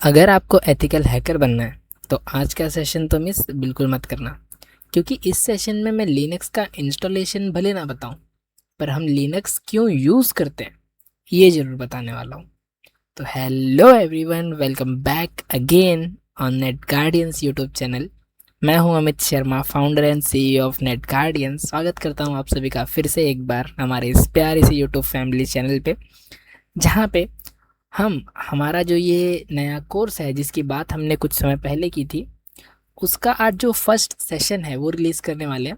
अगर आपको ethical hacker बनना है तो आज का सेशन तो मिस बिल्कुल मत करना, क्योंकि इस सेशन में मैं लिनक्स का इंस्टॉलेशन भले ना बताऊं, पर हम लिनक्स क्यों यूज़ करते हैं ये ज़रूर बताने वाला हूँ। तो hello everyone, welcome back again on net guardians YouTube channel. मैं हूं Amit Sharma, founder and CEO of net guardians. स्वागत करता हूं आप सभी का फिर से एक बार हमारे इस प्यारे से यूट्यूब फैमिली चैनल पे, जहाँ पे हम हमारा जो ये नया कोर्स है जिसकी बात हमने कुछ समय पहले की थी, उसका आज जो फर्स्ट सेशन है वो रिलीज़ करने वाले हैं।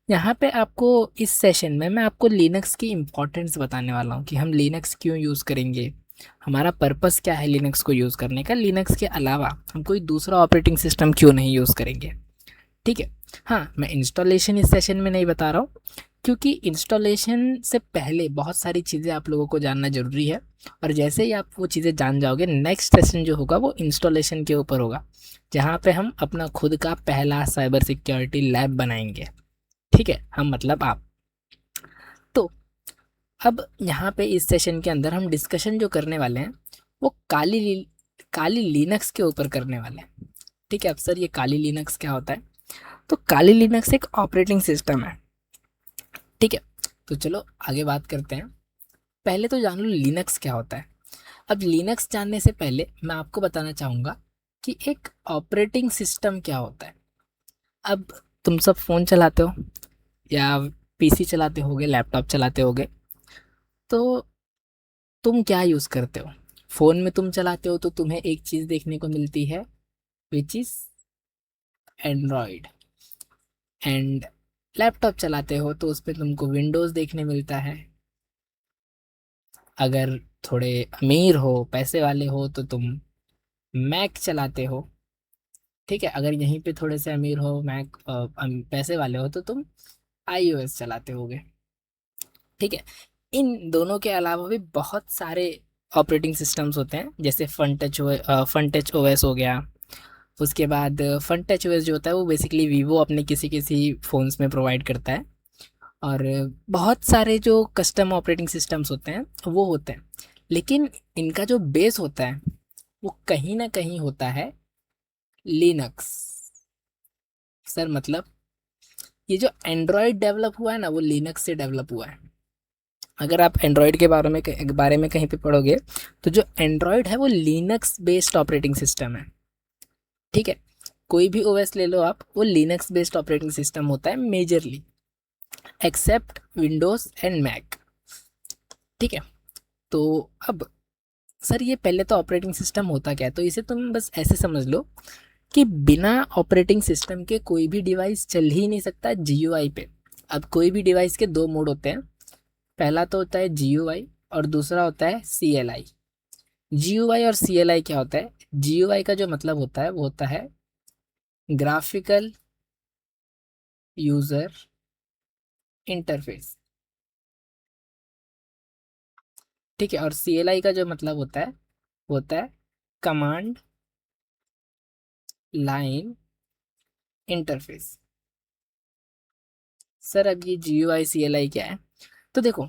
यहाँ पे आपको इस सेशन में मैं आपको लिनक्स की इम्पोर्टेंस बताने वाला हूँ कि हम लिनक्स क्यों यूज़ करेंगे, हमारा पर्पस क्या है लिनक्स को यूज़ करने का। लिनक्स के अलावा हम कोई दूसरा ऑपरेटिंग सिस्टम क्यों नहीं यूज़ करेंगे, ठीक है। हाँ, मैं इंस्टॉलेशन इस सेशन में नहीं बता रहा हूँ, क्योंकि इंस्टॉलेशन से पहले बहुत सारी चीज़ें आप लोगों को जानना ज़रूरी है। और जैसे ही आप वो चीज़ें जान जाओगे, नेक्स्ट सेशन जो होगा वो इंस्टॉलेशन के ऊपर होगा, जहाँ पे हम अपना खुद का पहला साइबर सिक्योरिटी लैब बनाएंगे, ठीक है। हम मतलब आप। तो अब यहाँ पे इस सेशन के अंदर हम डिस्कशन जो करने वाले हैं वो काली लिनक्स के ऊपर करने वाले हैं, ठीक है। अब सर ये काली लिनक्स क्या होता है? तो काली लिनक्स एक ऑपरेटिंग सिस्टम है, ठीक है। तो चलो आगे बात करते हैं। पहले तो जान लो लिनक्स क्या होता है। अब लिनक्स जानने से पहले मैं आपको बताना चाहूँगा कि एक ऑपरेटिंग सिस्टम क्या होता है। अब तुम सब फ़ोन चलाते हो या पीसी चलाते होगे, लैपटॉप चलाते होगे, तो तुम क्या यूज़ करते हो? फ़ोन में तुम चलाते हो तो तुम्हें एक चीज़ देखने को मिलती है, which is Android. And laptop चलाते हो तो उस पर तुमको विंडोज़ देखने मिलता है। अगर थोड़े अमीर हो, पैसे वाले हो, तो तुम मैक चलाते हो, ठीक है। अगर यहीं पे थोड़े से अमीर हो, मैक पैसे वाले हो, तो तुम आईओएस चलाते होगे, ठीक है। इन दोनों के अलावा भी बहुत सारे ऑपरेटिंग सिस्टम्स होते हैं, जैसे फन टच ओएस हो गया। उसके बाद फन टच ओएस जो होता है वो बेसिकली वीवो अपने किसी किसी फ़ोन्स में प्रोवाइड करता है। और बहुत सारे जो कस्टम ऑपरेटिंग सिस्टम्स होते हैं वो होते हैं, लेकिन इनका जो बेस होता है वो कहीं ना कहीं होता है लिनक्स। सर मतलब ये जो एंड्रॉयड डेवलप हुआ है ना वो लिनक्स से डेवलप हुआ है। अगर आप एंड्रॉयड के बारे में कहीं पे पढ़ोगे, तो जो एंड्रॉयड है वो लिनक्स बेस्ड ऑपरेटिंग सिस्टम है, ठीक है। कोई भी ओएस ले लो आप, वो लिनक्स बेस्ड ऑपरेटिंग सिस्टम होता है majorly, except Windows and Mac, ठीक है। तो अब सर ये पहले तो ऑपरेटिंग सिस्टम होता क्या है, तो इसे तुम बस ऐसे समझ लो कि बिना ऑपरेटिंग सिस्टम के कोई भी डिवाइस चल ही नहीं सकता जीयूआई पे। अब कोई भी डिवाइस के दो मोड होते हैं, पहला तो होता है जीयूआई और दूसरा होता है सीएलआई। जीयूआई और सीएलआई क्या होता है? जीयूआई का जो मतलब होता है वो होता है ग्राफिकल यूजर इंटरफेस, ठीक है। और सीएलआई का जो मतलब होता है वो होता है कमांड लाइन इंटरफेस। सर अब ये जीयूआई सीएलआई क्या है? तो देखो,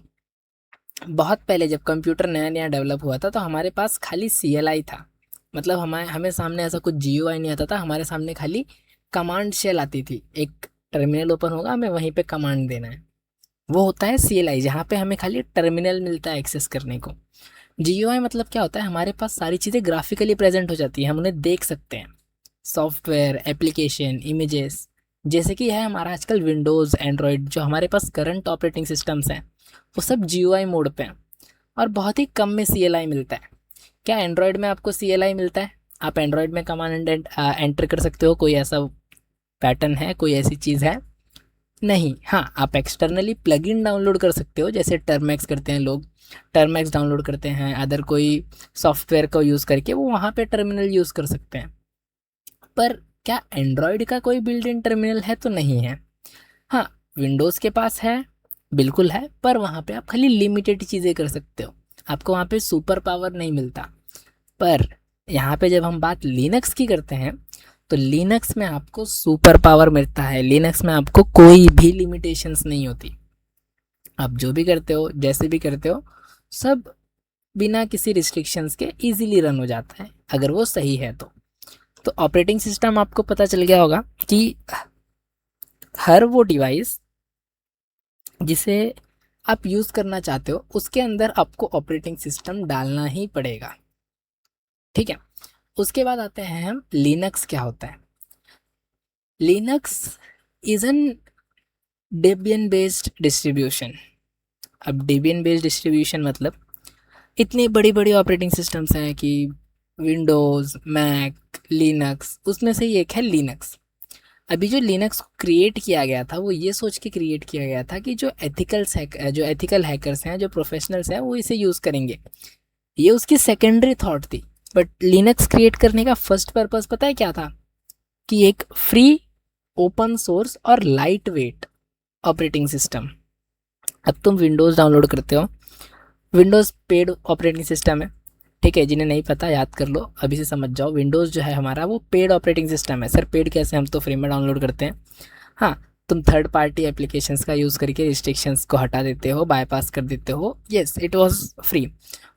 बहुत पहले जब कंप्यूटर नया नया डेवलप हुआ था तो हमारे पास खाली सीएलआई था। मतलब हमारे हमें सामने ऐसा कुछ जीयूआई नहीं आता था, हमारे सामने खाली कमांड शेल आती थी। एक टर्मिनल ओपन होगा, हमें वहीं पे कमांड देना है, वो होता है सीएलआई, जहाँ पे हमें खाली टर्मिनल मिलता है एक्सेस करने को। जीयूआई मतलब क्या होता है? हमारे पास सारी चीज़ें ग्राफिकली प्रेजेंट हो जाती है, हम उन्हें देख सकते हैं, सॉफ्टवेयर, एप्लीकेशन, इमेजेस। जैसे कि है हमारा आजकल विंडोज़, एंड्रॉयड, जो हमारे पास करंट ऑपरेटिंग सिस्टम्स हैं वो सब जीयूआई मोड पे हैं, और बहुत ही कम में सीएलआई मिलता है। क्या एंड्रॉयड में आपको सीएलआई मिलता है? आप एंड्रॉयड में कमांड एंटर कर सकते हो? कोई ऐसा पैटर्न है, कोई ऐसी चीज़ है? नहीं। हाँ, आप एक्सटर्नली प्लगइन डाउनलोड कर सकते हो, जैसे टर्मैक्स करते हैं लोग, टर्मैक्स डाउनलोड करते हैं, अदर कोई सॉफ्टवेयर को यूज़ करके वो वहाँ पे टर्मिनल यूज़ कर सकते हैं। पर क्या एंड्रॉयड का कोई बिल्ट इन टर्मिनल है? तो नहीं है। हाँ, विंडोज़ के पास है, बिल्कुल है, पर वहाँ पे आप खाली लिमिटेड चीज़ें कर सकते हो, आपको वहाँ पे सुपर पावर नहीं मिलता। पर यहाँ पे जब हम बात लिनक्स की करते हैं तो लिनक्स में आपको सुपर पावर मिलता है, लिनक्स में आपको कोई भी लिमिटेशंस नहीं होती। आप जो भी करते हो, जैसे भी करते हो, सब बिना किसी रिस्ट्रिक्शंस के इजीली रन हो जाता है। अगर वो सही है तो ऑपरेटिंग सिस्टम आपको पता चल गया होगा कि हर वो डिवाइस जिसे आप यूज़ करना चाहते हो उसके अंदर आपको ऑपरेटिंग सिस्टम डालना ही पड़ेगा। ठीक है, उसके बाद आते हैं हम लिनक्स क्या होता है। Linux is an Debian based distribution. अब डेबियन बेस्ड डिस्ट्रीब्यूशन मतलब इतनी बड़ी बड़ी ऑपरेटिंग सिस्टम्स हैं कि विंडोज़, मैक, लिनक्स, उसमें से ही एक है लिनक्स। अभी जो लिनक्स क्रिएट किया गया था वो ये सोच के क्रिएट किया गया था कि जो एथिकल हैकर्स हैं, जो प्रोफेशनल्स हैं, वो इसे यूज़ करेंगे। ये उसकी सेकेंडरी थॉट थी। बट लिनक्स क्रिएट करने का फर्स्ट पर्पस पता है क्या था? कि एक फ्री, ओपन सोर्स और लाइट वेट ऑपरेटिंग सिस्टम। अब तुम विंडोज़ डाउनलोड करते हो, विंडोज़ पेड ऑपरेटिंग सिस्टम है। ठीक है, जिन्हें नहीं पता याद कर लो, अभी से समझ जाओ। विंडोज़ जो है हमारा वो पेड ऑपरेटिंग सिस्टम है। सर पेड कैसे? हम तो फ्री में डाउनलोड करते हैं। हाँ, तुम थर्ड पार्टी एप्लीकेशंस का यूज़ करके रिस्ट्रिक्शंस को हटा देते हो, बाईपास कर देते हो। Yes, it was free.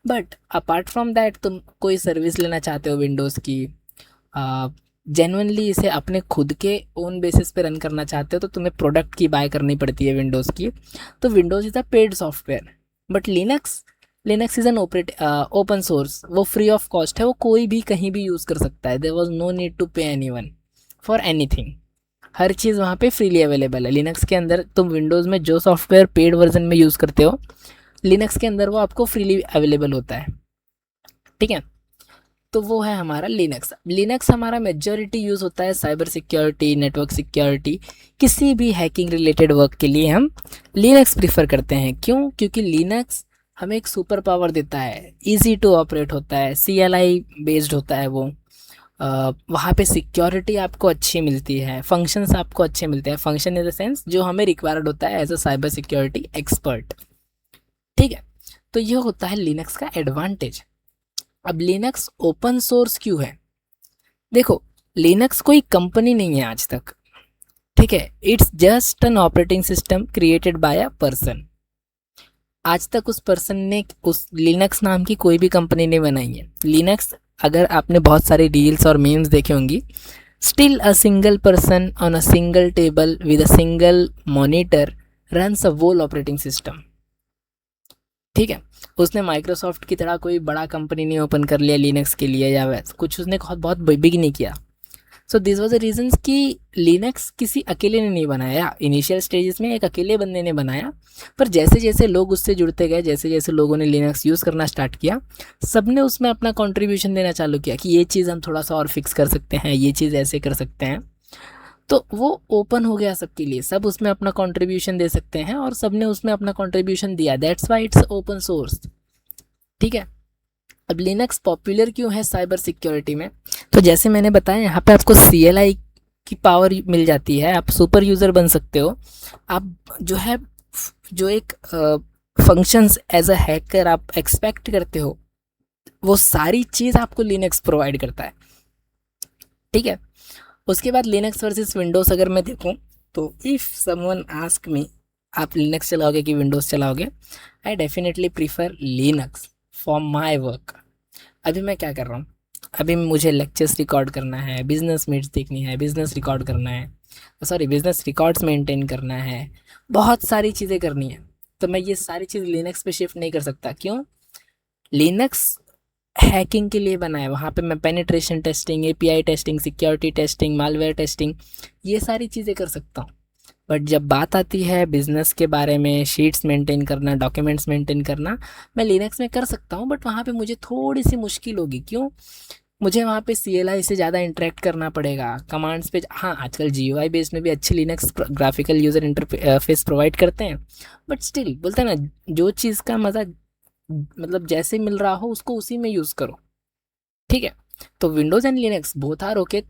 But apart from that तुम कोई सर्विस लेना चाहते हो विंडोज़ की, जेनुअनली इसे अपने खुद के ओन बेसिस पे रन करना चाहते हो, तो तुम्हें प्रोडक्ट की बाय करनी पड़ती है विंडोज़ की। तो Windows is a paid software. But Linux is an open source, वो फ्री ऑफ कॉस्ट है, वो कोई भी कहीं भी यूज़ कर सकता है। There was no need to pay anyone for anything. हर चीज़ वहाँ पे फ्रीली अवेलेबल है। लिनक्स के अंदर तुम विंडोज़ में जो सॉफ्टवेयर पेड वर्जन में यूज़ करते हो, लिनक्स के अंदर वो आपको फ्रीली अवेलेबल होता है। ठीक है, तो वो है हमारा लिनक्स। लिनक्स हमारा मेजॉरिटी यूज़ होता है साइबर सिक्योरिटी, नेटवर्क सिक्योरिटी, किसी भी हैकिंग रिलेटेड वर्क के लिए हम लिनक्स प्रीफर करते हैं। क्यों? क्योंकि लिनक्स हमें एक सुपर पावर देता है, इजी टू ऑपरेट होता है, CLI बेस्ड होता है वो। वहाँ पे सिक्योरिटी आपको अच्छी मिलती है, फंक्शंस आपको अच्छे मिलते हैं। फंक्शन इन द सेंस जो हमें रिक्वायर्ड होता है as a cyber security expert. ठीक है, तो ये होता है लिनक्स का एडवांटेज। अब लिनक्स ओपन सोर्स क्यों है? देखो, लिनक्स कोई कंपनी नहीं है आज तक। ठीक है, it's just an operating system created by a person. आज तक उस पर्सन ने उस लिनक्स नाम की कोई भी कंपनी नहीं बनाई है। लिनक्स, अगर आपने बहुत सारी रील्स और मीम्स देखे होंगी, still a single person on a single table with a single monitor runs a whole operating system. ठीक है, उसने माइक्रोसॉफ्ट की तरह कोई बड़ा कंपनी नहीं ओपन कर लिया लिनक्स के लिए, या वैसे कुछ उसने बहुत बिग नहीं किया। So this was the reasons कि लिनक्स किसी अकेले ने नहीं बनाया। इनिशियल स्टेजेस में एक अकेले बंदे ने बनाया, पर जैसे जैसे लोग उससे जुड़ते गए, जैसे जैसे लोगों ने लिनक्स यूज़ करना स्टार्ट किया, सब ने उसमें अपना कंट्रीब्यूशन देना चालू किया कि ये चीज़ हम थोड़ा सा और फिक्स कर सकते हैं, ये चीज़ ऐसे कर सकते हैं। तो वो ओपन हो गया सबके लिए, सब उसमें अपना कंट्रीब्यूशन दे सकते हैं और सब ने उसमें अपना कंट्रीब्यूशन दिया। That's why it's open source. ठीक है, अब लिनक्स पॉपुलर क्यों है साइबर सिक्योरिटी में? तो जैसे मैंने बताया, यहाँ पे आपको CLI की पावर मिल जाती है, आप सुपर यूज़र बन सकते हो। आप जो है, जो एक फंक्शंस एज अ हैकर आप एक्सपेक्ट करते हो, वो सारी चीज़ आपको लिनक्स प्रोवाइड करता है। ठीक है, उसके बाद लिनक्स वर्सेस विंडोज़ अगर मैं देखूँ, तो इफ़ समवन आस्क मी आप लिनक्स चलाओगे कि विंडोज़ चलाओगे, I definitely prefer Linux for my work. अभी मैं क्या कर रहा हूँ? अभी मुझे लेक्चर्स रिकॉर्ड करना है, बिजनेस मीट्स देखनी है, बिजनेस रिकॉर्ड करना है, सॉरी बिजनेस रिकॉर्ड्स मेंटेन करना है, बहुत सारी चीज़ें करनी है। तो मैं ये सारी चीज़ लिनक्स पे शिफ्ट नहीं कर सकता। क्यों? लिनक्स हैकिंग के लिए बना है। वहाँ पे मैं penetration testing, API testing, security testing, malware testing, ये सारी चीज़ें कर सकता हूँ। बट जब बात आती है बिज़नेस के बारे में, शीट्स मेंटेन करना, डॉक्यूमेंट्स मेंटेन करना, मैं लिनक्स में कर सकता हूँ, बट वहाँ पे मुझे थोड़ी सी मुश्किल होगी। क्यों? मुझे वहाँ पे CLI से ज़्यादा इंटरेक्ट करना पड़ेगा, कमांड्स पे। हाँ, आजकल GUI बेस्ड में भी अच्छे Linux graphical user interface provide करते हैं, बट स्टिल बोलते हैं ना, जो चीज़ का मज़ा मतलब जैसे मिल रहा हो उसको उसी में यूज़ करो। ठीक है, तो Windows and Linux both are okay.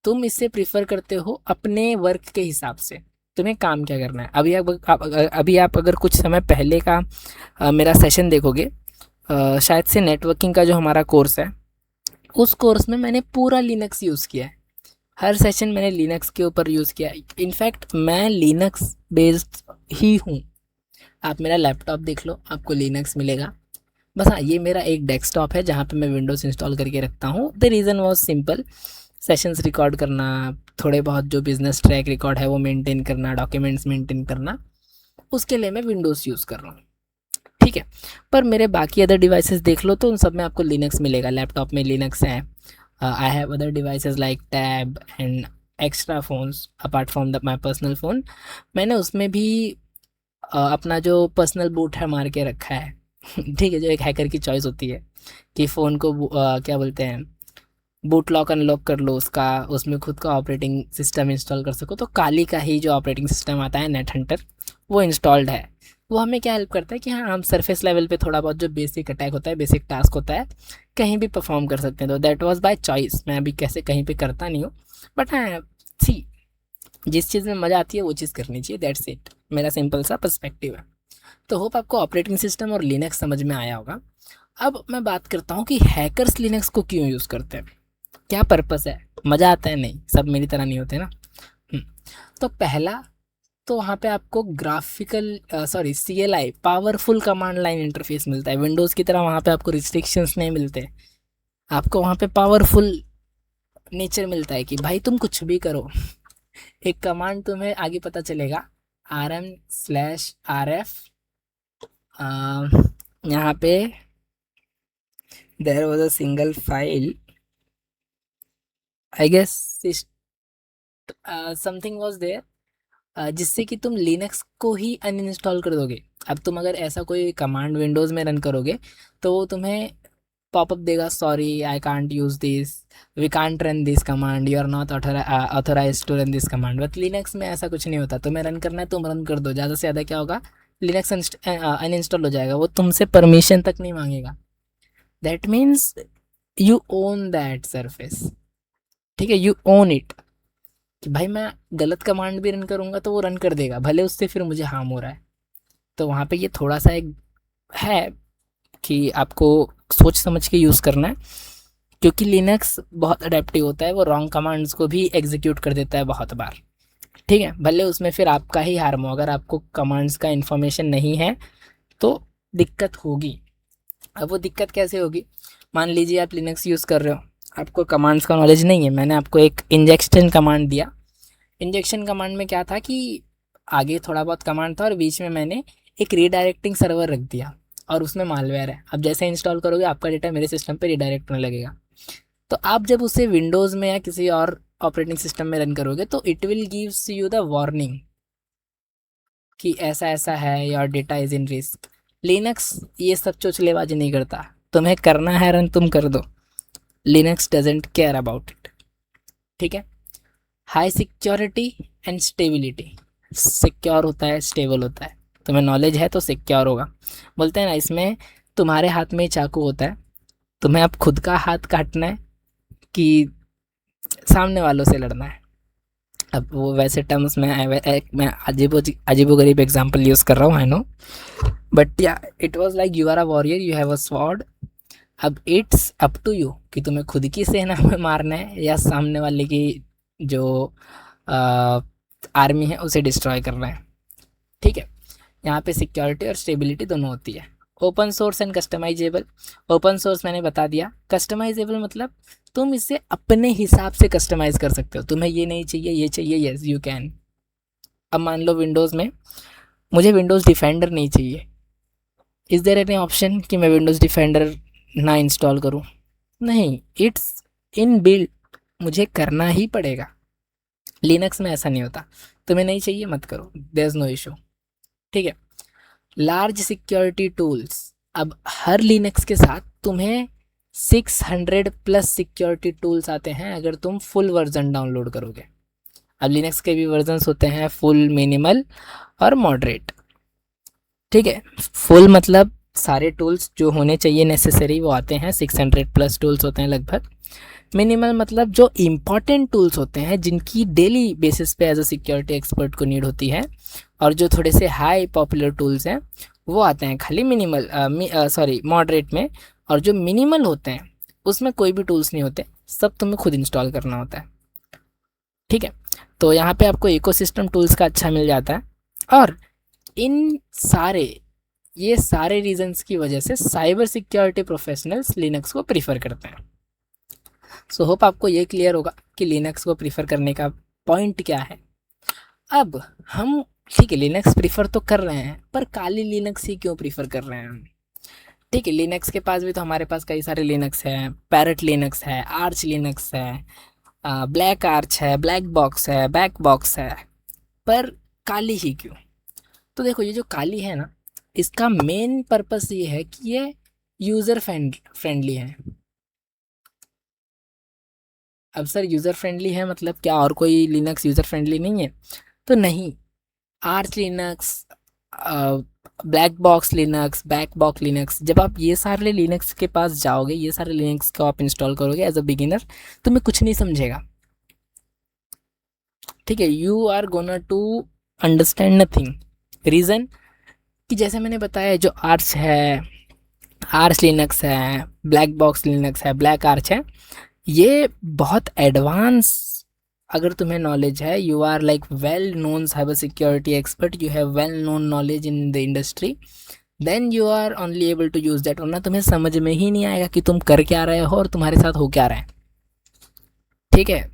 तुम इससे प्रीफर करते हो अपने वर्क के हिसाब से, तुम्हें काम क्या करना है। अभी आप अगर कुछ समय पहले का मेरा सेशन देखोगे, शायद से नेटवर्किंग का जो हमारा कोर्स है, उस कोर्स में मैंने पूरा लिनक्स यूज़ किया है। हर सेशन मैंने लिनक्स के ऊपर यूज़ किया है। इनफैक्ट मैं लिनक्स बेस्ड ही हूँ। आप मेरा लैपटॉप देख लो, आपको लिनक्स मिलेगा। बस हाँ, ये मेरा एक डेस्कटॉप है जहाँ पे मैं विंडोज़ इंस्टॉल करके रखता हूँ। The reason was simple, sessions record करना, थोड़े बहुत जो बिजनेस ट्रैक रिकॉर्ड है वो मेंटेन करना, डॉक्यूमेंट्स मेंटेन करना, उसके लिए मैं विंडोज़ यूज़ कर रहा हूँ। ठीक है, पर मेरे बाकी अदर डिवाइसेस देख लो तो उन सब में आपको लिनक्स मिलेगा। लैपटॉप में लिनक्स है। I have other devices like tab and extra phones apart from the my personal phone. मैंने उसमें भी अपना जो पर्सनल बूट है मार के रखा है। ठीक है, जो एक हैकर की चॉइस होती है कि फ़ोन को क्या बोलते हैं, बूट लॉक अनलॉक कर लो उसका, उसमें खुद का ऑपरेटिंग सिस्टम इंस्टॉल कर सको। तो काली का ही जो ऑपरेटिंग सिस्टम आता है नेट हंटर, वो इंस्टॉल्ड है। वो हमें क्या हेल्प करता है कि हाँ, हम सरफेस लेवल पे थोड़ा बहुत जो बेसिक अटैक होता है, बेसिक टास्क होता है, कहीं भी परफॉर्म कर सकते हैं। तो दैट वाज बाय चॉइस, मैं अभी कैसे कहीं पे करता नहीं हूँ, बट हाँ, सी, जिस चीज़ में मज़ा आती है वो चीज़ करनी चाहिए। दैट्स इट, मेरा सिंपल सा पर्सपेक्टिव है। तो होप आपको ऑपरेटिंग सिस्टम और लिनक्स समझ में आया होगा। अब मैं बात करता हूँ कि हैकर्स लिनक्स को क्यों यूज़ करते हैं, क्या पर्पस है, मज़ा आता है? नहीं, सब मेरी तरह नहीं होते ना। हम्म, तो पहला, तो वहाँ पे आपको graphical sorry CLI powerful command line interface मिलता है। विंडोज़ की तरह वहाँ पे आपको रिस्ट्रिक्शंस नहीं मिलते, आपको वहाँ पे पावरफुल नेचर मिलता है कि भाई तुम कुछ भी करो, एक कमांड तुम्हें आगे पता चलेगा, rm/rf, यहाँ पे there was a single file, I guess something was there, जिससे कि तुम लिनक्स को ही अनइंस्टॉल कर दोगे। अब तुम अगर ऐसा कोई कमांड विंडोज़ में रन करोगे तो वो तुम्हें पॉपअप देगा, sorry I can't use this, we can't run this command, you are not authorise to run this command. But Linux में ऐसा कुछ नहीं होता, तुम्हें रन करना है तुम रन कर दो, ज़्यादा से ज़्यादा क्या होगा, लिनक्स अनइंस्टॉल हो जाएगा, वो तुमसे परमिशन तक नहीं मांगेगा। That means you own that surface. ठीक है, यू ओन इट, कि भाई मैं गलत कमांड भी रन करूँगा तो वो रन कर देगा, भले उससे फिर मुझे हार्म हो रहा है। तो वहाँ पे ये थोड़ा सा एक है कि आपको सोच समझ के यूज़ करना है, क्योंकि लिनक्स बहुत अडेप्टिव होता है, वो रॉन्ग कमांड्स को भी एग्जीक्यूट कर देता है बहुत बार। ठीक है, भले उसमें फिर आपका ही हार्म हो, अगर आपको कमांड्स का इन्फॉर्मेशन नहीं है तो दिक्कत होगी। अब वो दिक्कत कैसे होगी, मान लीजिए आप लिनक्स यूज़ कर रहे हो, आपको कमांड्स का नॉलेज नहीं है, मैंने आपको एक इंजेक्शन कमांड दिया। इंजेक्शन कमांड में क्या था कि आगे थोड़ा बहुत कमांड था और बीच में मैंने एक रीडायरेक्टिंग सर्वर रख दिया, और उसमें मालवेयर है। अब जैसे इंस्टॉल करोगे आपका डेटा मेरे सिस्टम पे रीडायरेक्ट होने लगेगा। तो आप जब उसे विंडोज़ में या किसी और ऑपरेटिंग सिस्टम में रन करोगे तो it will gives you the warning कि ऐसा ऐसा है, your data is in risk. Linux ये सब चोचलेबाजी नहीं करता, तुम्हें करना है रन तुम कर दो, Linux doesn't care about it. ठीक है, high security and stability, secure होता है, स्टेबल होता है, तुम्हें नॉलेज है तो सिक्योर होगा। बोलते हैं ना, इसमें तुम्हारे हाथ में चाकू होता है, तुम्हें अब खुद का हाथ काटना है कि सामने वालों से लड़ना है। अब वो वैसे टर्म्स में मैं अजीबो गरीब एग्जाम्पल यूज़ कर रहा हूँ, I know, but yeah it was like you are a warrior, you have a sword. अब इट्स अप टू यू कि तुम्हें खुद की सेना में मारना है या सामने वाले की जो आर्मी है उसे डिस्ट्रॉय करना है। ठीक है, यहाँ पे सिक्योरिटी और स्टेबिलिटी दोनों होती है। Open source and customisable, open source मैंने बता दिया, कस्टमाइजेबल मतलब तुम इसे अपने हिसाब से कस्टमाइज़ कर सकते हो, तुम्हें ये नहीं चाहिए ये चाहिए, यस यू कैन। अब मान लो विंडोज़ में मुझे विंडोज़ डिफेंडर नहीं चाहिए, इज़ देयर एनी ऑप्शन कि मैं विंडोज़ डिफेंडर ना इंस्टॉल करूँ? नहीं, इट्स इन बिल्ट, मुझे करना ही पड़ेगा। लिनक्स में ऐसा नहीं होता, तुम्हें नहीं चाहिए मत करो, देयर इज़ नो इशू। ठीक है, लार्ज सिक्योरिटी टूल्स, अब हर लिनक्स के साथ तुम्हें 600 प्लस सिक्योरिटी टूल्स आते हैं अगर तुम फुल वर्जन डाउनलोड करोगे। अब लिनक्स के भी वर्जन्स होते हैं, फुल, मिनिमल और मॉडरेट। ठीक है, फुल मतलब सारे टूल्स जो होने चाहिए नेसेसरी वो आते हैं, 600 प्लस टूल्स होते हैं लगभग। मिनिमल मतलब जो इम्पॉर्टेंट टूल्स होते हैं जिनकी डेली बेसिस पे एज अ सिक्योरिटी एक्सपर्ट को नीड होती है, और जो थोड़े से हाई पॉपुलर टूल्स हैं वो आते हैं खाली मिनिमल मॉडरेट में। और जो मिनिमल होते हैं उसमें कोई भी टूल्स नहीं होते, सब तुम्हें खुद इंस्टॉल करना होता है। ठीक है, तो यहाँ पे आपको इकोसिस्टम टूल्स का अच्छा मिल जाता है। और इन सारे ये सारे रीजंस की वजह से साइबर सिक्योरिटी प्रोफेशनल्स लिनक्स को प्रीफर करते हैं। सो होप आपको ये क्लियर होगा कि लिनक्स को प्रीफर करने का पॉइंट क्या है। अब हम ठीक है लिनक्स प्रीफर तो कर रहे हैं, पर काली लिनक्स ही क्यों प्रीफर कर रहे हैं हम? ठीक है, लिनक्स के पास भी तो हमारे पास कई सारे लिनक्स हैं, पैरेट लिनक्स है, आर्च लिनक्स है, ब्लैक आर्च है, ब्लैक बॉक्स है, बैक बॉक्स है, पर काली ही क्यों? तो देखो ये जो काली है ना, इसका मेन पर्पस ये है कि ये यूज़र फ्रेंडली है। अब सर यूज़र फ्रेंडली है मतलब क्या और कोई लिनक्स यूज़र फ्रेंडली नहीं है? तो नहीं, arch Linux, black Box Linux, back box Linux, जब आप ये सारे लिनक्स के पास जाओगे, ये सारे लिनक्स को आप इंस्टॉल करोगे एज अ बिगिनर, तो मैं कुछ नहीं समझेगा। ठीक है, you are gonna to understand nothing. Reason कि जैसे मैंने बताया जो आर्च है, आर्च लिनक्स है, ब्लैक बॉक्स लिनक्स है, ब्लैक आर्च है, ये बहुत एडवांस, अगर तुम्हें नॉलेज है, you are like well known cyber security expert, you have well known knowledge in the industry, then you are only able to use that, वरना तुम्हें समझ में ही नहीं आएगा कि तुम कर क्या रहे हो और तुम्हारे साथ हो क्या रहा है। ठीक है,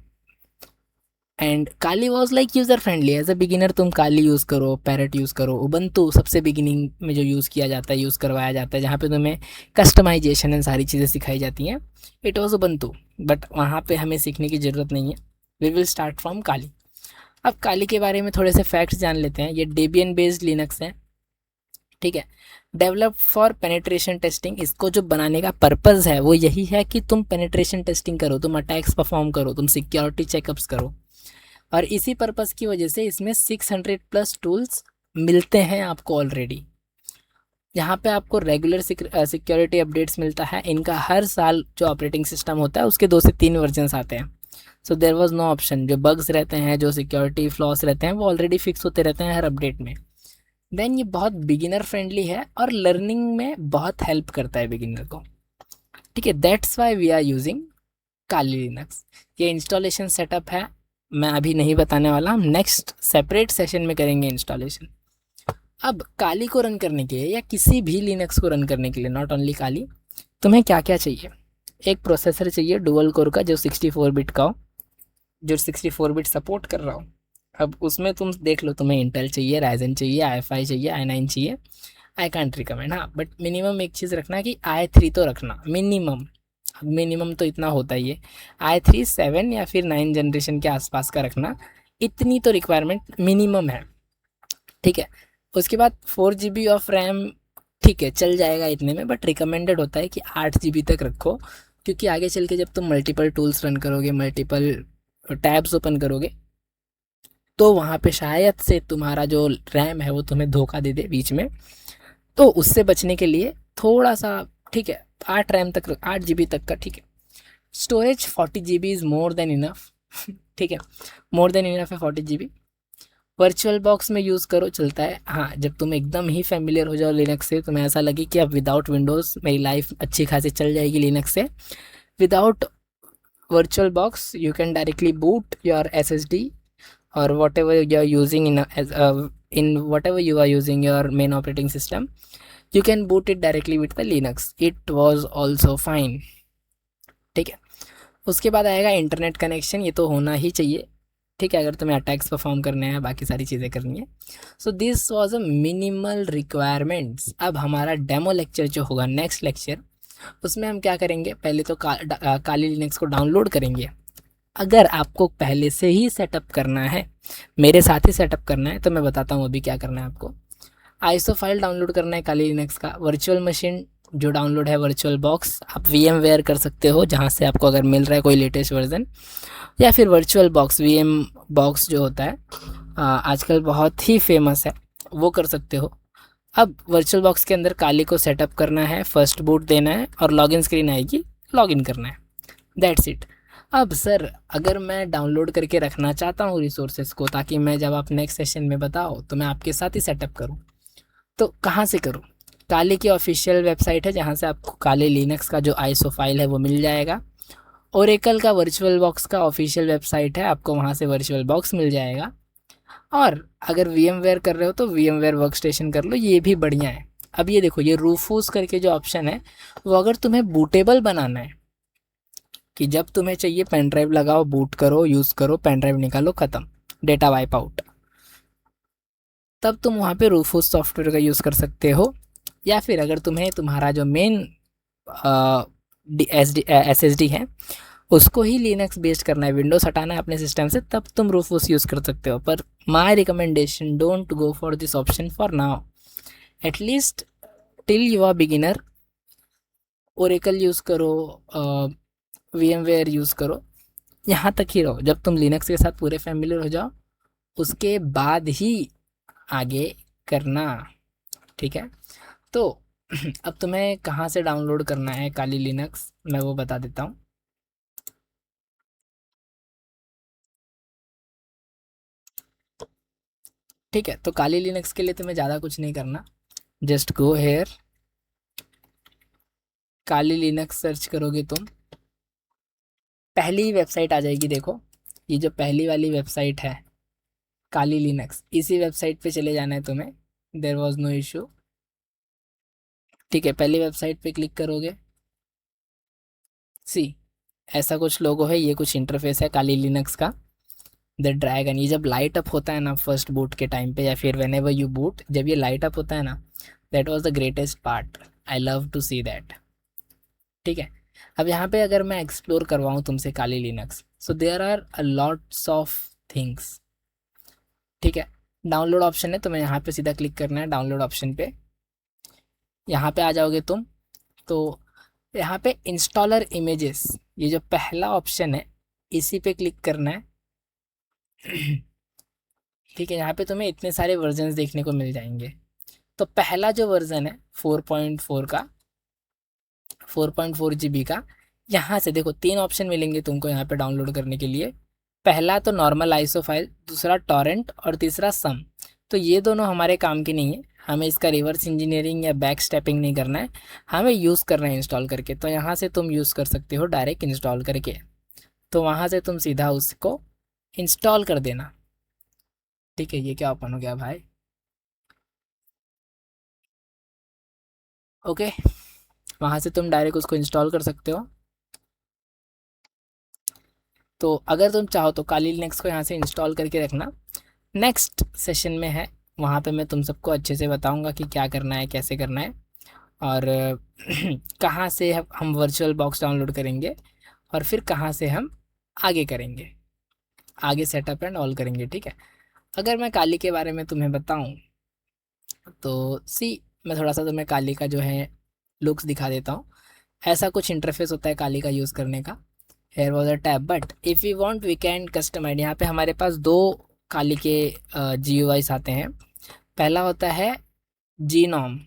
and Kali was like user friendly, as a beginner तुम काली यूज़ करो, पैरेट यूज़ करो, उबंटू सबसे बिगिनिंग में जो यूज़ किया जाता है, यूज़ करवाया जाता है, जहाँ पे तुम्हें कस्टमाइजेशन एंड सारी चीज़ें सिखाई जाती हैं, इट वॉज उबंटू। बट वहाँ पे हमें सीखने की ज़रूरत नहीं है, वी विल स्टार्ट फ्रॉम काली। अब काली के बारे में थोड़े से फैक्ट्स जान लेते हैं। ये डेबियन बेस्ड लिनक्स है, ठीक है, डेवलप फॉर पेनेट्रेशन टेस्टिंग। इसको जो बनाने का पर्पज़ है वो यही है कि तुम पेनेट्रेशन टेस्टिंग करो, तुम अटैक्स परफॉर्म करो, तुम सिक्योरिटी चेकअप्स करो, और इसी पर्पज़ की वजह से इसमें 600 प्लस टूल्स मिलते हैं आपको ऑलरेडी। यहाँ पे आपको रेगुलर सिक्योरिटी अपडेट्स मिलता है, इनका हर साल जो ऑपरेटिंग सिस्टम होता है उसके 2 से 3 वर्जन्स आते हैं। सो देर वॉज नो ऑप्शन, जो बग्स रहते हैं, जो सिक्योरिटी फ्लॉस रहते हैं, वो ऑलरेडी फिक्स होते रहते हैं हर अपडेट में। देन ये बहुत बिगिनर फ्रेंडली है और लर्निंग में बहुत हेल्प करता है बिगिनर को। ठीक है, that's why we are using Kali Linux. ये इंस्टॉलेशन सेटअप है, मैं अभी नहीं बताने वाला, हम नेक्स्ट सेपरेट सेशन में करेंगे इंस्टॉलेशन। अब काली को रन करने के लिए या किसी भी लिनक्स को रन करने के लिए, नॉट ओनली काली, तुम्हें क्या क्या चाहिए? एक प्रोसेसर चाहिए डुअल कोर का, जो 64 बिट का हो, जो 64 बिट सपोर्ट कर रहा हो। अब उसमें तुम देख लो, तुम्हें इंटेल चाहिए, राइजन चाहिए, i5 चाहिए, i9 चाहिए, आई कांट रिकमेंड। हाँ, बट मिनिमम एक चीज़ रखना कि i3 तो रखना मिनिमम। मिनिमम तो इतना होता ही है, i3 7 या फिर 9 जनरेशन के आसपास का रखना, इतनी तो रिक्वायरमेंट मिनिमम है। ठीक है, उसके बाद 4 GB ऑफ रैम, ठीक है चल जाएगा इतने में, बट रिकमेंडेड होता है कि 8 GB तक रखो, क्योंकि आगे चल के जब तुम मल्टीपल टूल्स रन करोगे, मल्टीपल टैब्स ओपन करोगे, तो वहाँ पे शायद से तुम्हारा जो रैम है वो तुम्हें धोखा दे दे बीच में, तो उससे बचने के लिए थोड़ा सा, ठीक है, 8 रैम तक, 8 GB तक का, ठीक है। Storage 40 GB is more than enough, ठीक है, मोर देन इनफ है 40 GB। वर्चुअल बॉक्स में यूज़ करो, चलता है। हाँ, जब तुम एकदम ही फेमिलियर हो जाओ लिनक्स से, तुम्हें ऐसा लगे कि अब विदाउट विंडोज़ मेरी लाइफ अच्छी खासी चल जाएगी लिनक्स से, without virtual box you can directly boot your SSD or whatever you are using in whatever you are using your main operating system, you can boot it directly with the Linux, it was also fine। ठीक है, उसके बाद आएगा internet connection, ये तो होना ही चाहिए। ठीक है, अगर तुम्हें अटैक्स परफॉर्म करने हैं, बाकी सारी चीज़ें करनी है। So this was a minimal requirements. अब हमारा डेमो लेक्चर जो होगा नेक्स्ट लेक्चर, उसमें हम क्या करेंगे, पहले तो काली लिनक्स को डाउनलोड करेंगे। अगर आपको पहले से ही सेटअप करना है, मेरे साथ ही सेटअप करना है, तो मैं बताता हूँ अभी क्या करना है आपको। आईसो फाइल डाउनलोड करना है काली लिनक्स का। वर्चुअल मशीन जो डाउनलोड है, वर्चुअल बॉक्स आप VMware कर सकते हो, जहाँ से आपको अगर मिल रहा है कोई लेटेस्ट वर्जन, या फिर वर्चुअल बॉक्स, VM बॉक्स जो होता है आजकल बहुत ही फेमस है, वो कर सकते हो। अब वर्चुअल बॉक्स के अंदर काली को सेटअप करना है, फर्स्ट बूट देना है, और लॉगिन स्क्रीन आएगी, लॉगिन करना है, दैट्स इट। अब सर अगर मैं डाउनलोड करके रखना चाहता हूँ रिसोर्सेज को, ताकि मैं जब आप नेक्स्ट सेशन में बताओ तो मैं आपके साथ ही सेटअप करूँ, तो कहाँ से करूँ? काली की ऑफिशियल वेबसाइट है, जहाँ से आपको काली लिनक्स का जो आईसो फाइल है वो मिल जाएगा। ओरेकल का वर्चुअल बॉक्स का ऑफिशियल वेबसाइट है, आपको वहाँ से वर्चुअल बॉक्स मिल जाएगा। और अगर VMware कर रहे हो तो VMware वर्क स्टेशन कर लो, ये भी बढ़िया है। अब ये देखो, ये रूफूस करके जो ऑप्शन है, वो अगर तुम्हें बूटेबल बनाना है कि जब तुम्हें चाहिए पेन ड्राइव लगाओ, बूट करो, यूज़ करो, पेन ड्राइव निकालो, ख़त्म, डेटा वाइप आउट, तब तुम वहाँ पे रूफूस सॉफ्टवेयर का यूज़ कर सकते हो। या फिर अगर तुम्हें तुम्हारा जो मेन एस एस डी है उसको ही लिनक्स बेस्ड करना है, विंडोज़ हटाना है अपने सिस्टम से, तब तुम रूफूस यूज़ कर सकते हो। पर my recommendation, don't go for this option for now, at least till you are beginner. Oracle use करो, वी एम वेयर यूज़ करो, यहाँ तक ही रहो। जब तुम लिनक्स के साथ पूरे फैमिलियर हो जाओ उसके बाद ही आगे करना, ठीक है। तो अब तुम्हें कहाँ से डाउनलोड करना है काली लिनक्स, मैं वो बता देता हूँ। ठीक है, तो काली लिनक्स के लिए तुम्हें ज़्यादा कुछ नहीं करना, just go here, Kali Linux search करोगे तुम, पहली वेबसाइट आ जाएगी। देखो ये जो पहली वाली वेबसाइट है काली लिनक्स, इसी वेबसाइट पे चले जाना है तुम्हें, देयर वाज नो इशू। ठीक है, पहली वेबसाइट पे क्लिक करोगे, सी ऐसा कुछ लोगो है, ये कुछ इंटरफेस है काली लिनक्स का। द ड्रैगन, ये जब लाइट अप होता है ना फर्स्ट बूट के टाइम पे, या फिर वेन एवर यू बूट, जब ये लाइट अप होता है ना, that was the greatest part, I love to see that. ठीक है, अब यहाँ पे अगर मैं एक्सप्लोर करवाऊँ तुमसे Kali Linux, so there are a lots of things. ठीक है, डाउनलोड ऑप्शन है, तुम्हें यहाँ पे सीधा क्लिक करना है डाउनलोड ऑप्शन पे। यहाँ पे आ जाओगे तुम, तो यहाँ पे इंस्टॉलर इमेजेस, ये जो पहला ऑप्शन है इसी पे क्लिक करना है। ठीक है, यहाँ पे तुम्हें इतने सारे वर्जन्स देखने को मिल जाएंगे। तो पहला जो वर्जन है 4.4 का, 4.4 GB का, यहाँ से देखो तीन ऑप्शन मिलेंगे तुमको यहाँ पे डाउनलोड करने के लिए। पहला तो नॉर्मल आईसो फाइल, दूसरा टॉरेंट और तीसरा सम। तो ये दोनों हमारे काम की नहीं है, हमें इसका रिवर्स इंजीनियरिंग या बैक स्टेपिंग नहीं करना है, हमें यूज़ करना है इंस्टॉल करके। तो यहाँ से तुम यूज़ कर सकते हो डायरेक्ट इंस्टॉल करके, तो वहाँ से तुम सीधा उसको इंस्टॉल कर देना। ठीक है, ये क्या ओपन हो गया भाई, ओके, वहाँ से तुम डायरेक्ट उसको इंस्टॉल कर सकते हो। तो अगर तुम चाहो तो काली लिनक्स को यहाँ से इंस्टॉल करके रखना, नेक्स्ट सेशन में है, वहाँ पे मैं तुम सबको अच्छे से बताऊँगा कि क्या करना है, कैसे करना है, और कहाँ से हम वर्चुअल बॉक्स डाउनलोड करेंगे, और फिर कहाँ से हम आगे करेंगे, आगे सेटअप एंड ऑल करेंगे। ठीक है, अगर मैं काली के बारे में तुम्हें बताऊँ तो सी, मैं थोड़ा सा तुम्हें काली का जो है लुक्स दिखा देता हूँ। ऐसा कुछ इंटरफेस होता है काली का यूज़ करने का। Here was a tab, but if you want we can customise. यहाँ पे हमारे पास दो काली के GUIs आते हैं। पहला होता है जीनोम,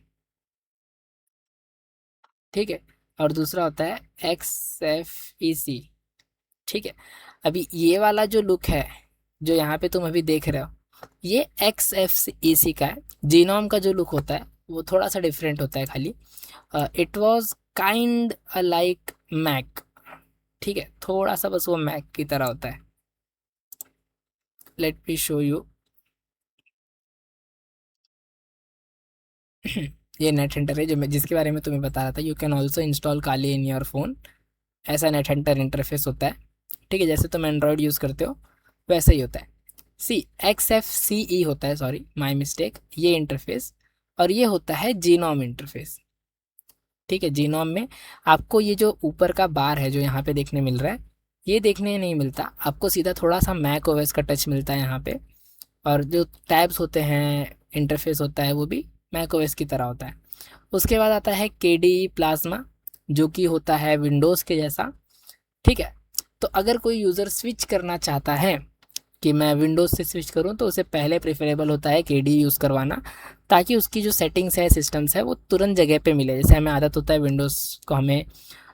ठीक है, और दूसरा होता है XFEC। ठीक है, अभी ये वाला जो लुक है जो यहाँ पे तुम अभी देख रहे हो, ये XFEC का है। जीनोम का जो लुक होता है वो थोड़ा सा डिफरेंट होता है खाली, it was kind like Mac. ठीक है, थोड़ा सा बस वो मैक की तरह होता है। Let me show you. ये नेट हंटर है जो मैं जिसके बारे में तुम्हें बता रहा था, you can also install Kali in your phone, ऐसा नेट हंटर इंटरफेस होता है। ठीक है, जैसे तुम एंड्रॉयड यूज़ करते हो वैसे ही होता है। XFCE होता है, सॉरी माय मिस्टेक, ये इंटरफेस, और ये होता है जीनोम इंटरफेस। ठीक है, जीनोम में आपको ये जो ऊपर का बार है जो यहाँ पे देखने मिल रहा है, ये देखने नहीं मिलता आपको, सीधा थोड़ा सा मैक ओएस का टच मिलता है यहाँ पे, और जो टैब्स होते हैं, इंटरफेस होता है, वो भी मैक ओएस की तरह होता है। उसके बाद आता है KDE प्लाज्मा, जो कि होता है विंडोज़ के जैसा। ठीक है, तो अगर कोई यूज़र स्विच करना चाहता है कि मैं विंडोज़ से स्विच करूं, तो उसे पहले प्रेफरेबल होता है KDE यूज़ करवाना, ताकि उसकी जो सेटिंग्स है, सिस्टम्स है, वो तुरंत जगह पे मिले। जैसे हमें आदत होता है विंडोज़ को हमें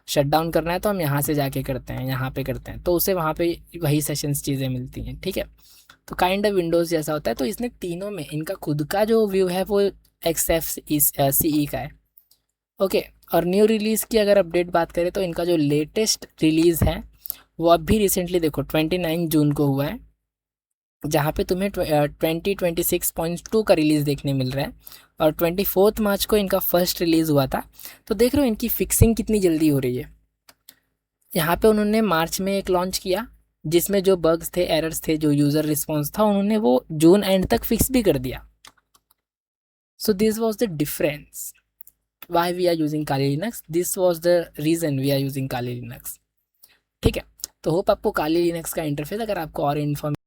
शट डाउन करना है तो हम यहाँ से जाके करते हैं, यहाँ पे करते हैं, तो उसे वहाँ पे वही सेशंस चीज़ें मिलती हैं। ठीक है, तो काइंड ऑफ विंडोज़ जैसा होता है। तो इसने तीनों में इनका खुद का जो व्यू है वो XFCE का है। ओके, और न्यू रिलीज़ की अगर अपडेट बात करें तो इनका जो लेटेस्ट रिलीज़ है वो अभी रिसेंटली देखो 29 जून को हुआ है। जहाँ पे तुम्हें 2026.2 का रिलीज़ देखने मिल रहा है, और 24 मार्च को इनका फर्स्ट रिलीज़ हुआ था। तो देख रहे हो इनकी फिक्सिंग कितनी जल्दी हो रही है। यहाँ पे उन्होंने मार्च में एक लॉन्च किया, जिसमें जो बग्स थे, एरर्स थे, जो यूज़र रिस्पॉन्स था, उन्होंने वो जून एंड तक फिक्स भी कर दिया। So this was the difference why we are using Kali Linux, this was the reason we are using Kali Linux. ठीक है, तो होप आपको काली लिनक्स का इंटरफेस, अगर आपको और इन्फॉर्मेशन